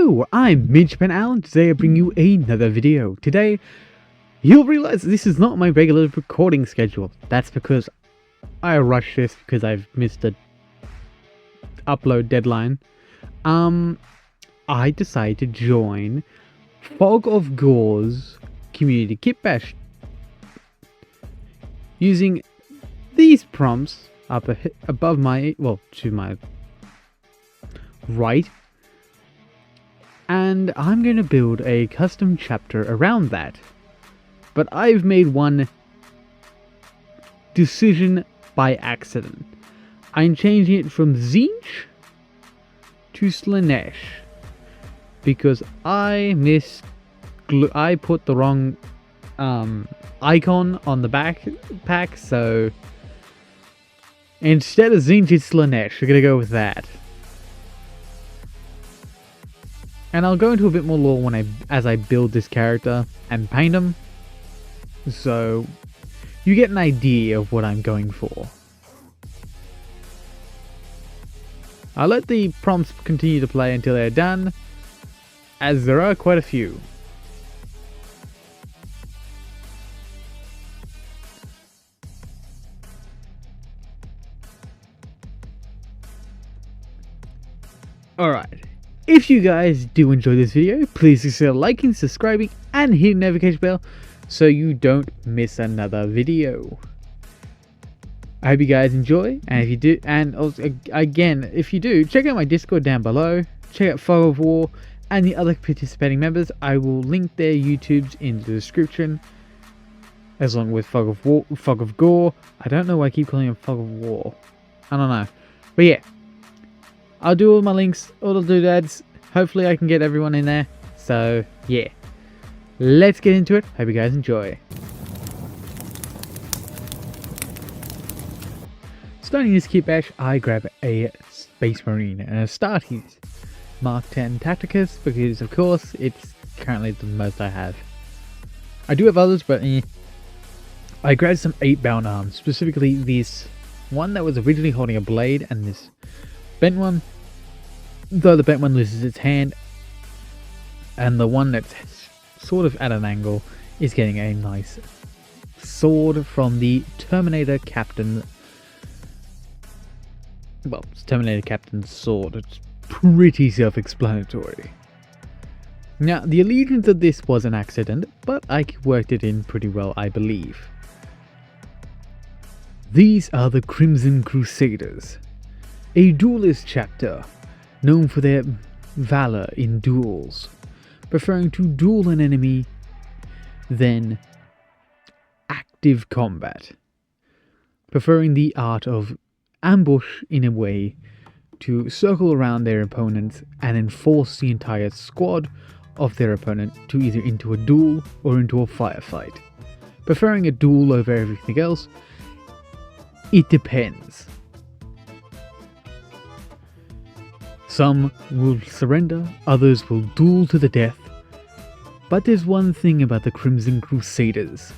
Hello, I'm Midgeman Allen. Today I bring you another video. Today, you'll realize this is not my regular recording schedule. That's because I rushed this because I've missed a upload deadline. I decided to join Fog of Gore's community kit bash using these prompts up above my, well, to my right. And I'm going to build a custom chapter around that. But I've made one decision by accident. I'm changing it from Tzeentch to Slannesh. Because I put the wrong icon on the backpack, so instead of Tzeentch, it's Slannesh. We're going to go with that. And I'll go into a bit more lore as I build this character and paint him, so you get an idea of what I'm going for. I'll let the prompts continue to play until they're done, as there are quite a few. Alright. If you guys do enjoy this video, please consider liking, subscribing, and hitting the notification bell so you don't miss another video. I hope you guys enjoy, and if you do, and also, again, if you do, check out my Discord down below, check out Fog of War, and the other participating members. I will link their YouTubes in the description, as long with Fog of Gore. I don't know why I keep calling him Fog of War. I don't know, but yeah. I'll do all my links, all the doodads. Hopefully I can get everyone in there. So, yeah. Let's get into it. Hope you guys enjoy. Starting this kit bash, I grab a Space Marine and a Astartes Mark 10 Tacticus because, of course, it's currently the most I have. I do have others, but I grabbed some 8-bound arms. Specifically, this one that was originally holding a blade and this bent one, though the bent one loses its hand, and the one that's sort of at an angle is getting a nice sword from the Terminator Captain. Well, it's Terminator Captain's sword. It's pretty self-explanatory. Now, the allegiance of this was an accident, but I worked it in pretty well, I believe. These are the Crimson Krusaders, a duelist chapter known for their valor in duels, preferring to duel an enemy than active combat, preferring the art of ambush in a way to circle around their opponents and enforce the entire squad of their opponent to either into a duel or into a firefight. Preferring a duel over everything else, it depends. Some will surrender, others will duel to the death. But there's one thing about the Crimson Krusaders.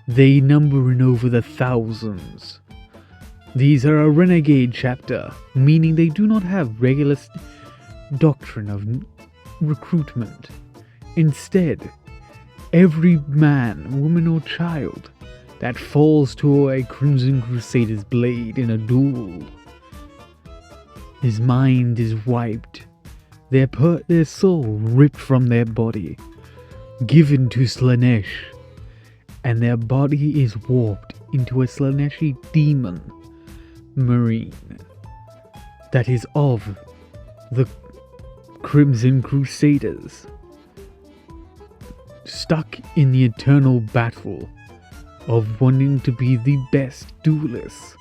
They number in over the thousands. These are a renegade chapter, meaning they do not have regular doctrine of recruitment. Instead, every man, woman or child that falls to a Crimson Crusader's blade in a duel, his mind is wiped, their soul ripped from their body, given to Slannesh, and their body is warped into a Slanneshi demon marine that is of the Crimson Crusaders, stuck in the eternal battle of wanting to be the best duelists,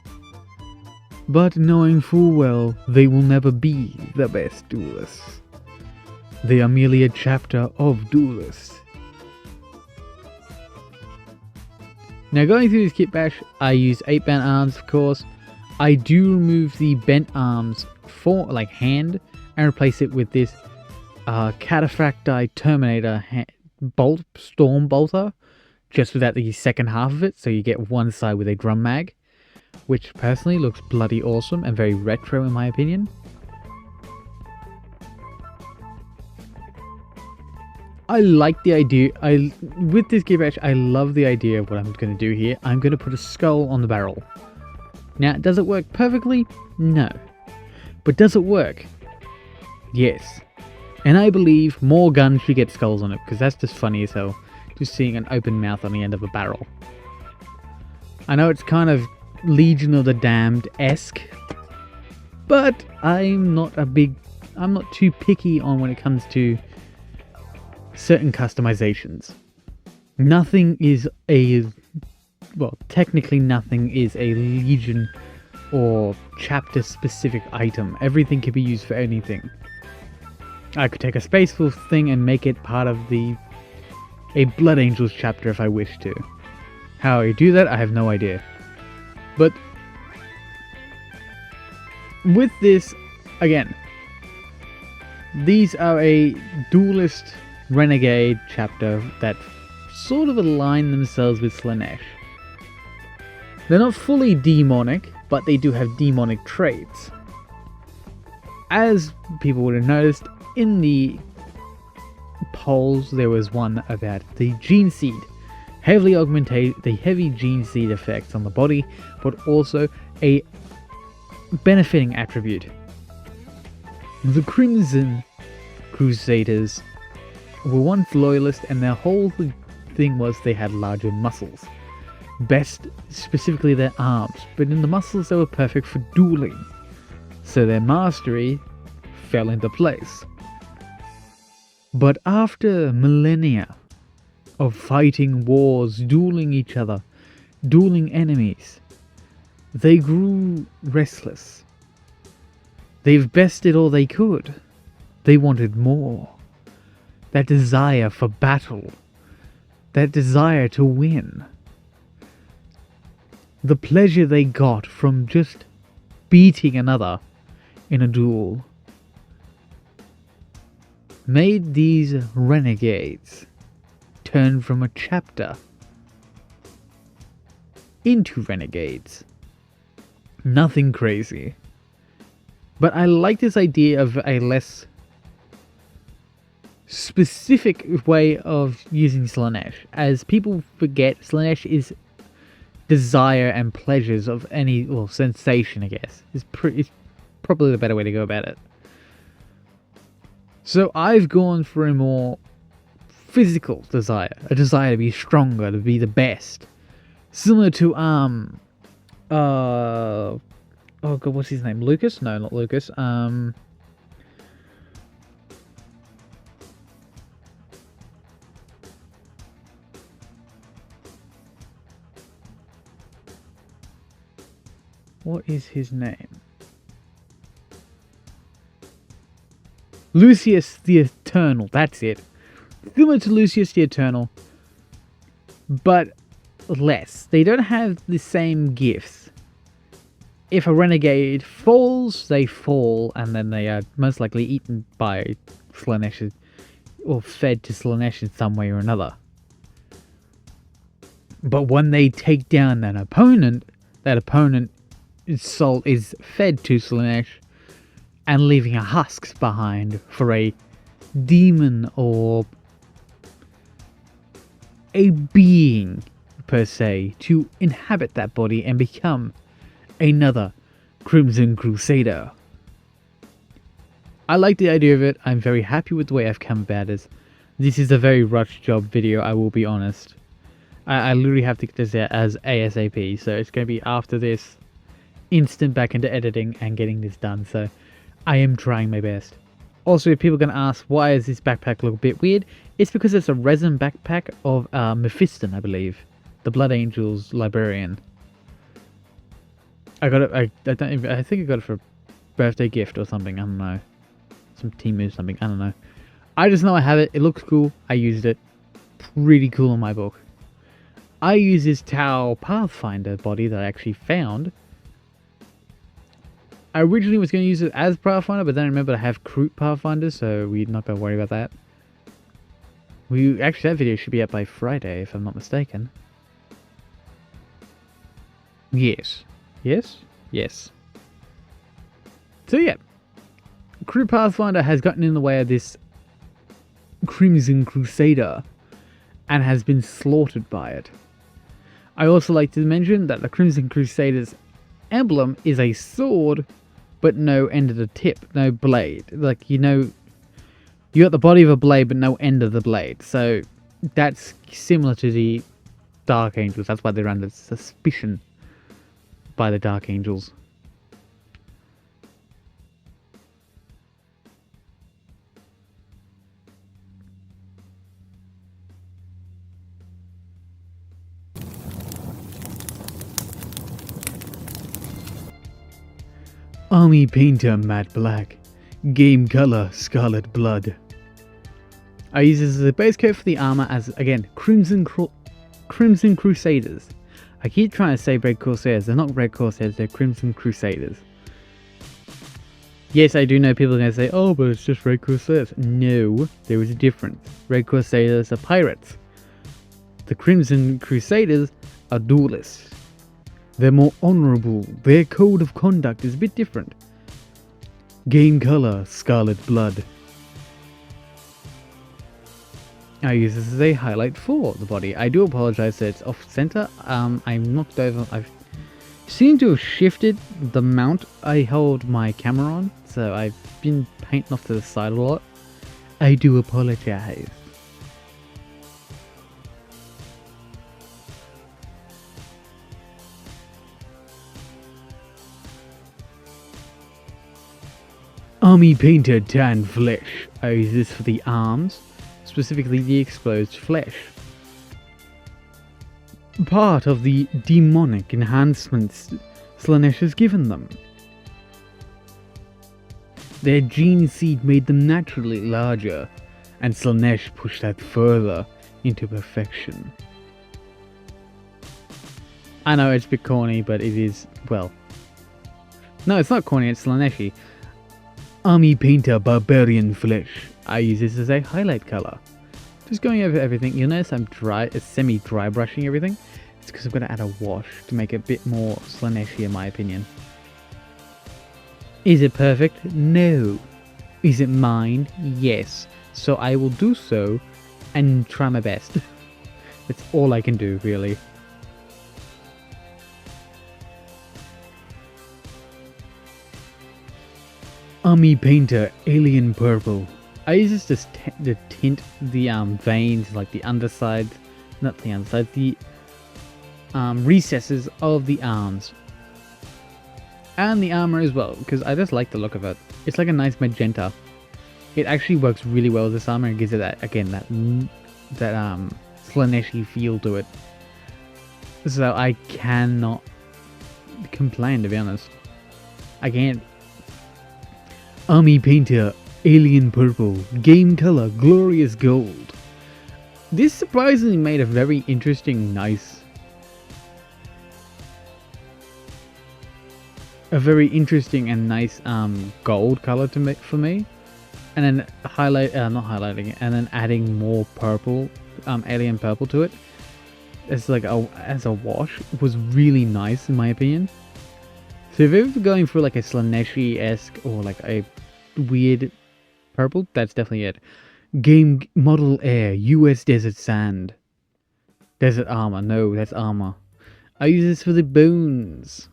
but knowing full well they will never be the best duelists. They are merely a chapter of duelists. Now, going through this kit bash, I use 8-bound arms, of course. I do remove the bent arms for hand and replace it with this Cataphracti Terminator Storm Bolter, just without the second half of it, so you get one side with a drum mag, which personally looks bloody awesome and very retro in my opinion. I like the idea. With this gear patch, I love the idea of what I'm going to do here. I'm going to put a skull on the barrel. Now, does it work perfectly? No. But does it work? Yes. And I believe more guns should get skulls on it, because that's just funny as hell. Just seeing an open mouth on the end of a barrel. I know it's kind of Legion of the Damned-esque, but I'm not too picky on when it comes to certain customizations. Nothing is technically nothing is a Legion or chapter specific item. Everything can be used for anything. I could take a Space Wolf thing and make it part of a Blood Angels chapter if I wish to. How I do that, I have no idea. But with this, again, these are a duelist renegade chapter that sort of align themselves with Slannesh. They're not fully demonic, but they do have demonic traits. As people would have noticed, in the polls there was one about the gene seed. Heavily augmentate the heavy gene seed effects on the body, but also a benefiting attribute. The Crimson Krusaders were once loyalists, and their whole thing was they had larger muscles. Best specifically their arms, but in the muscles they were perfect for dueling. So their mastery fell into place. But after millennia of fighting wars, dueling each other, dueling enemies, they grew restless. They've bested all they could. They wanted more. That desire for battle. That desire to win. The pleasure they got from just beating another in a duel made these renegades turn from a chapter into renegades. Nothing crazy. But I like this idea of a less specific way of using Slannesh. As people forget, Slannesh is desire and pleasures of any, well, sensation, I guess. Is probably the better way to go about it. So I've gone for a more physical desire. A desire to be stronger, to be the best. Similar to, oh god, what's his name? Lucas? No, not Lucas. What is his name? Lucius the Eternal, that's it. Similar to Lucius the Eternal, but less. They don't have the same gifts. If a renegade falls, they fall, and then they are most likely eaten by Slannesh, or fed to Slannesh in some way or another. But when they take down that opponent's soul is fed to Slannesh, and leaving a husks behind for a demon or a being, per se, to inhabit that body and become another Crimson Crusader. I like the idea of it. I'm very happy with the way I've come about it. This is a very rushed job video, I will be honest. I literally have to get this out as ASAP, so it's going to be after this, instant back into editing and getting this done, so I am trying my best. Also, if people are going to ask, why is this backpack look a bit weird? It's because it's a resin backpack of Mephiston, I believe. The Blood Angels librarian. I got it, I think I got it for a birthday gift or something, I don't know. Some Temu something, I don't know. I just know I have it, it looks cool, I used it. Pretty cool in my book. I use this Tau Pathfinder body that I actually found. I originally was going to use it as Pathfinder, but then I remembered I have Kroot Pathfinder, so we're not going to worry about that. Actually, that video should be up by Friday, if I'm not mistaken. Yes. Yes? Yes. So yeah, Kroot Pathfinder has gotten in the way of this Crimson Crusader and has been slaughtered by it. I also like to mention that the Crimson Crusaders emblem is a sword, but no end of the tip, no blade. Like, you got the body of a blade, but no end of the blade. So that's similar to the Dark Angels. That's why they're under suspicion by the Dark Angels. Army Painter Matte Black. Game Color Scarlet Blood. I use this as a base coat for the armor as, again, Crimson Crusaders. I keep trying to say Red Corsairs. They're not Red Corsairs, they're Crimson Crusaders. Yes, I do know people are going to say, oh, but it's just Red Corsairs. No, there is a difference. Red Corsairs are pirates. The Crimson Crusaders are duelists. They're more honourable. Their code of conduct is a bit different. Game Color Scarlet Blood. I use this as a highlight for the body. I do apologize that it's off center. I'm knocked over. I've seemed to have shifted the mount I hold my camera on, so I've been painting off to the side a lot. I do apologize. Army Painter Tan Flesh. I use this for the arms, specifically the exposed flesh. Part of the demonic enhancements Slannesh has given them. Their gene seed made them naturally larger, and Slannesh pushed that further into perfection. I know it's a bit corny, but it is, well... No, it's not corny, it's Slanneshi. Army Painter Barbarian Flesh. I use this as a highlight color. Just going over everything. You'll notice I'm semi-dry brushing everything. It's because I'm going to add a wash to make it a bit more Slanneshi in my opinion. Is it perfect? No. Is it mine? Yes. So I will do so and try my best. That's all I can do, really. Army Painter Alien Purple. I use this to tint the veins, like the underside, not the underside, the recesses of the arms. And the armor as well, because I just like the look of it. It's like a nice magenta. It actually works really well with this armor and gives it that, again, that Slanneshi feel to it. So I cannot complain, to be honest. I can't. Army Painter Alien Purple. Game Color Glorious Gold. This surprisingly made a very interesting, nice... A very interesting and nice gold color to make for me. And then not highlighting it, and then adding more purple, alien purple to it. As like as a wash was really nice in my opinion. So if you're going for like a Slanneshi-esque or like a weird purple, that's definitely it. Game Model Air US Desert Sand. Desert Armor. No, that's armor. I use this for the bones.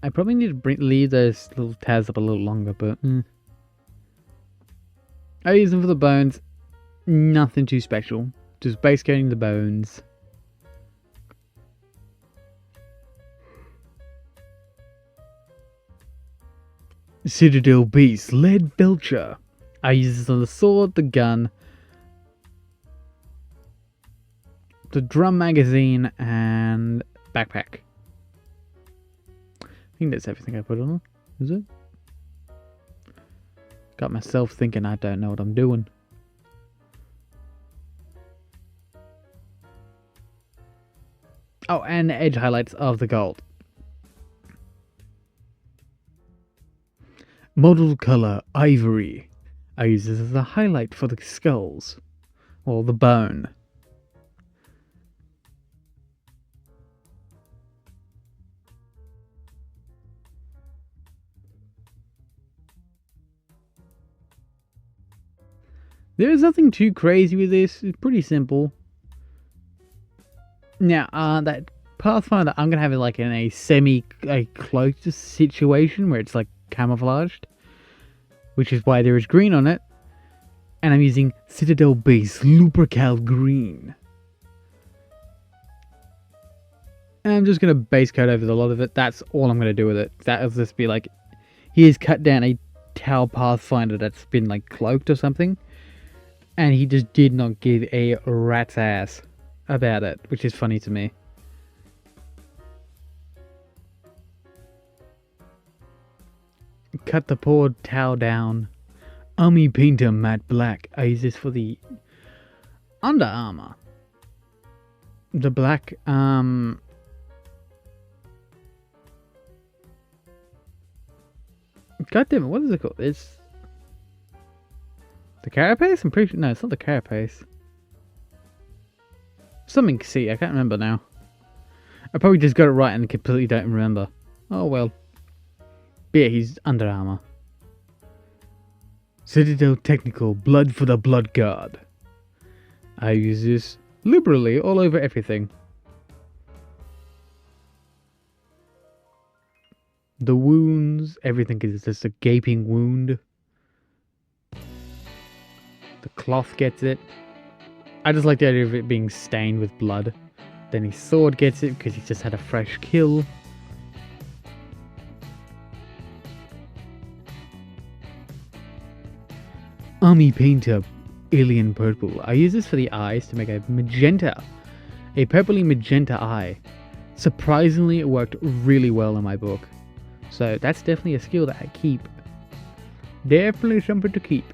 I probably need to leave those little tabs up a little longer, but... I use them for the bones. Nothing too special. Just base coating the bones. Citadel Beast Lead Belcher. I use this on the sword, the gun, the drum magazine, and backpack. I think that's everything I put on it, is it? Got myself thinking I don't know what I'm doing. Oh, and the edge highlights of the gold. Model color Ivory. I use this as a highlight for the skulls, or the bone. There's nothing too crazy with this. It's pretty simple. Now, that Pathfinder, I'm gonna have it like in a cloaked situation where it's like camouflaged, which is why there is green on it. And I'm using Citadel Base Lupercal Green. And I'm just gonna base coat over a lot of it. That's all I'm gonna do with it. That'll just be like, he's cut down a Tau Pathfinder that's been like cloaked or something, and he just did not give a rat's ass about it, which is funny to me. Cut the poor Tau down. Army Painter Matte Black. I use this for the under armor. The black, God damn it, what is it called? It's the carapace? I'm pretty sure. No, it's not the carapace. Something C, I can't remember now. I probably just got it right and completely don't remember. Oh well. But yeah, he's under armor. Citadel Technical Blood for the Blood Guard. I use this liberally all over everything. The wounds, everything is just a gaping wound. The cloth gets it. I just like the idea of it being stained with blood. Then his sword gets it because he's just had a fresh kill. Army Painter Alien Purple. I use this for the eyes to make a magenta. A purpley magenta eye. Surprisingly, it worked really well in my book. So that's definitely a skill that I keep. Definitely something to keep.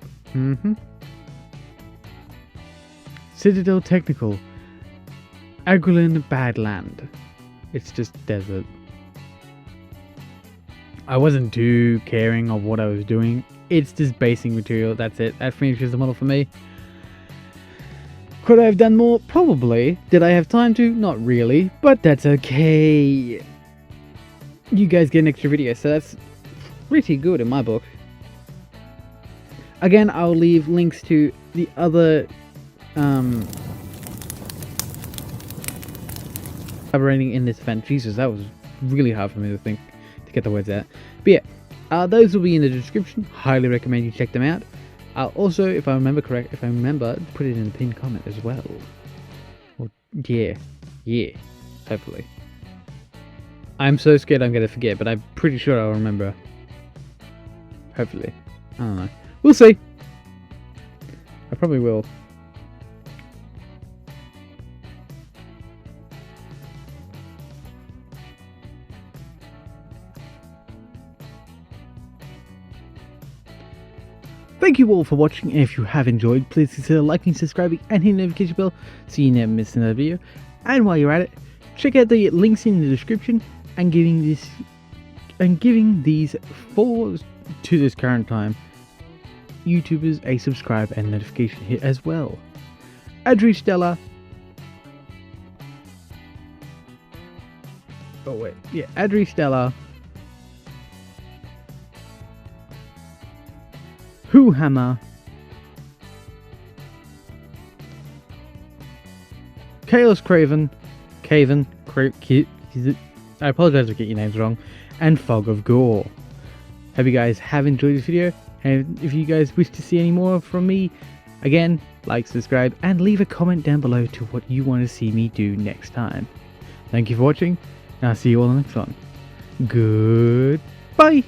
Citadel Technical Agrelin Badland. It's just desert. I wasn't too caring of what I was doing. It's just basing material, that's it. That finishes the model for me. Could I have done more? Probably. Did I have time to? Not really, but that's okay. You guys get an extra video, so that's pretty good in my book. Again, I'll leave links to the other collaborating in this event. Jesus, that was really hard for me to get the words out. But yeah, those will be in the description. Highly recommend you check them out. Also, if I remember, put it in the pinned comment as well. Or, yeah, hopefully. I'm so scared I'm going to forget, but I'm pretty sure I'll remember. Hopefully. I don't know. We'll see. I probably will. Thank you all for watching, and if you have enjoyed, please consider liking, subscribing, and hitting the notification bell so you never miss another video. And while you're at it, check out the links in the description and giving these 4 to this current time YouTubers a subscribe and notification hit as well. Adri Stella. Oh wait, yeah, Adri Stella. Who Hammer, Chaos Craven, I apologize if I get your names wrong, and Fog of Gore. Hope you guys have enjoyed this video, and if you guys wish to see any more from me, again, like, subscribe, and leave a comment down below to what you want to see me do next time. Thank you for watching, and I'll see you all in the next one. Goodbye!